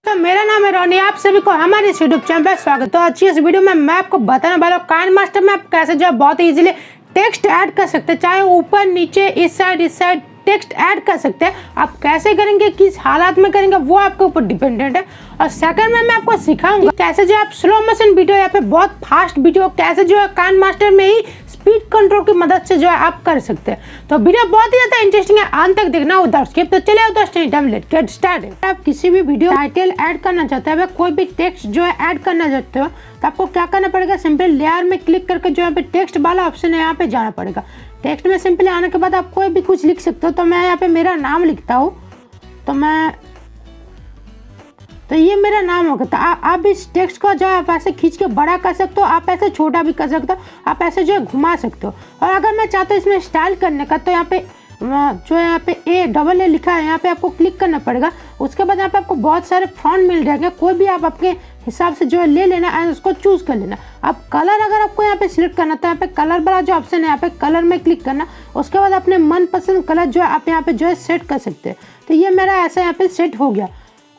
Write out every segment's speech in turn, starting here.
तो मेरा नाम है रोनी, आप सभी को हमारे इस यूट्यूब चैनल पर स्वागत। तो अच्छी इस वीडियो में मैं आपको बताने वाला हूँ काइनमास्टर में आप कैसे जो है बहुत ही इजीली टेक्स्ट ऐड कर सकते हैं, चाहे ऊपर नीचे इस साइड टेक्स्ट ऐड कर सकते हैं। आप कैसे करेंगे, किस हालात में करेंगे, वो आपके ऊपर डिपेंडेंट है। और सेकंड में मैं आपको सिखाऊंगा कैसे जो आप स्लो मोशन वीडियो या फिर बहुत फास्ट वीडियो कैसे जो है काइनमास्टर में ही स्पीड कंट्रोल की मदद से जो है आप कर सकते हैं। तो वीडियो बहुत ही ज्यादा इंटरेस्टिंग है, अंत तक देखना विदाउट स्किप। तो चलिए लेट्स गेट स्टार्टेड। आप किसी भी वीडियो टाइटल ऐड करना चाहते हैं, कोई भी टेक्स्ट जो है ऐड करना चाहते हो, तो आपको क्या करना पड़ेगा, सिंपल लेयर में क्लिक करके जो यहाँ पे टेक्स्ट वाला ऑप्शन है यहाँ पे जाना पड़ेगा। टेक्स्ट में सिंपली आने के बाद आप कोई भी कुछ लिख सकते हो। तो मैं यहाँ पे मेरा नाम लिखता हूँ, तो ये मेरा नाम होगा। तो आप इस टेक्स्ट को जो आप ऐसे खींच के बड़ा कर सकते हो, आप ऐसे छोटा भी कर सकते हो, आप ऐसे जो है घुमा सकते हो। और अगर मैं चाहता हूँ इसमें स्टाइल करने का, तो यहाँ पे जो है यहाँ पे A लिखा है, यहाँ पे आपको क्लिक करना पड़ेगा। उसके बाद यहाँ पे आपको बहुत सारे फॉन्ट मिल जाएंगे, कोई भी आप अपने हिसाब से जो है ले लेना एंड उसको चूज कर लेना। अब कलर अगर आपको यहाँ पे सिलेक्ट करना, तो यहाँ पे कलर वाला जो ऑप्शन है यहाँ पे कलर में क्लिक करना। उसके बाद अपने मनपसंद कलर जो है आप यहाँ पे जो है सेट कर सकते हैं। तो ये मेरा ऐसा यहाँ पे सेट हो गया।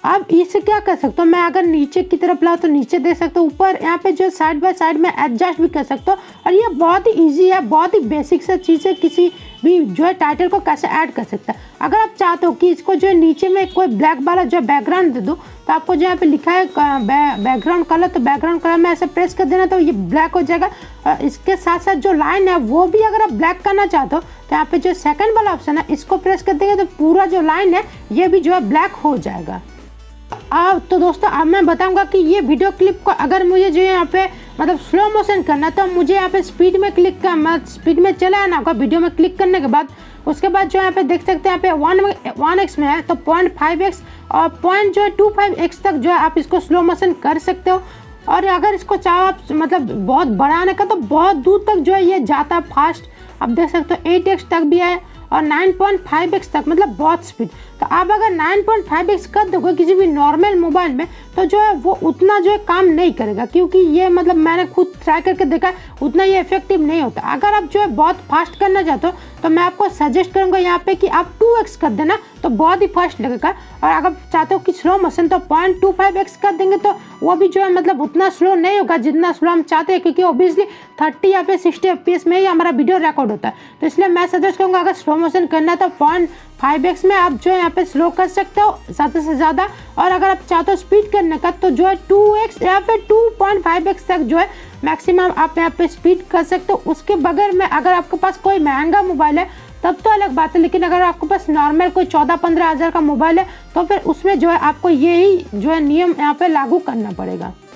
अब इससे क्या कर सकते हो, मैं अगर नीचे की तरफ लाऊं तो नीचे देख सकते हो, ऊपर यहाँ पे जो साइड बाय साइड में एडजस्ट भी कर सकते हो। और ये बहुत ही इजी है, बहुत ही बेसिक सा चीज़ है, किसी भी जो है टाइटल को कैसे ऐड कर सकता है। अगर आप चाहते हो कि इसको जो है नीचे में कोई ब्लैक वाला जो बैकग्राउंड दे दो, तो आपको जो यहाँ पे लिखा है बैकग्राउंड कलर, तो बैकग्राउंड कलर में ऐसे प्रेस कर देना तो ये ब्लैक हो जाएगा। इसके साथ साथ जो लाइन है वो भी अगर आप ब्लैक करना चाहते हो, तो यहाँ पे जो सेकंड वाला ऑप्शन है इसको प्रेस कर देंगे तो पूरा जो लाइन है ये भी जो है ब्लैक हो जाएगा। तो दोस्तों अब मैं बताऊंगा कि ये वीडियो क्लिप को अगर मुझे जो यहाँ पे मतलब स्लो मोशन करना, तो मुझे यहाँ पे स्पीड में क्लिक करना, स्पीड में चला आना होगा। वीडियो में क्लिक करने के बाद उसके बाद जो यहाँ पे देख सकते हैं यहाँ पे 1x में है, तो 0.5x और 0.25x तक जो है आप इसको स्लो मोशन कर सकते हो। और अगर इसको चाहो आप मतलब बहुत बढ़ाने का, तो बहुत दूर तक जो है ये जाता है फास्ट। आप देख सकते हो 8x तक भी है और 9.5x तक, मतलब बहुत स्पीड। तो आप अगर 9.5x कर दोगे किसी भी नॉर्मल मोबाइल में, तो जो है वो उतना जो है काम नहीं करेगा, क्योंकि ये मतलब मैंने खुद ट्राई करके देखा उतना ये इफेक्टिव नहीं होता। अगर आप जो है बहुत फास्ट करना चाहते हो, तो मैं आपको सजेस्ट करूंगा यहाँ पे कि आप 2x कर देना, तो बहुत ही फास्ट लगेगा। और अगर चाहते हो कि स्लो मोशन, तो 0.25x कर देंगे, तो वो भी जो है मतलब उतना स्लो नहीं होगा जितना स्लो हम चाहते हैं, क्योंकि ऑब्वियसली 30 या फिर 60 FPS में ही हमारा वीडियो रिकॉर्ड होता है। तो इसलिए मैं सजेस्ट करूँगा अगर स्लो मोशन करना है तो 0.5x में आप जो है यहाँ पे स्लो कर सकते हो ज़्यादा से ज़्यादा। और अगर आप चाहते हो स्पीड करने का, तो जो है 2x या फिर 2.5x तक जो है मैक्सिमम आप यहाँ पे स्पीड कर सकते हो। उसके बगैर में अगर आपके पास कोई महंगा मोबाइल है तब तो अलग बात है, लेकिन अगर आपके पास नॉर्मल कोई 14-15 हज़ार का मोबाइल है, तो फिर उसमें जो है आपको यही जो है नियम यहाँ पे लागू करना पड़ेगा।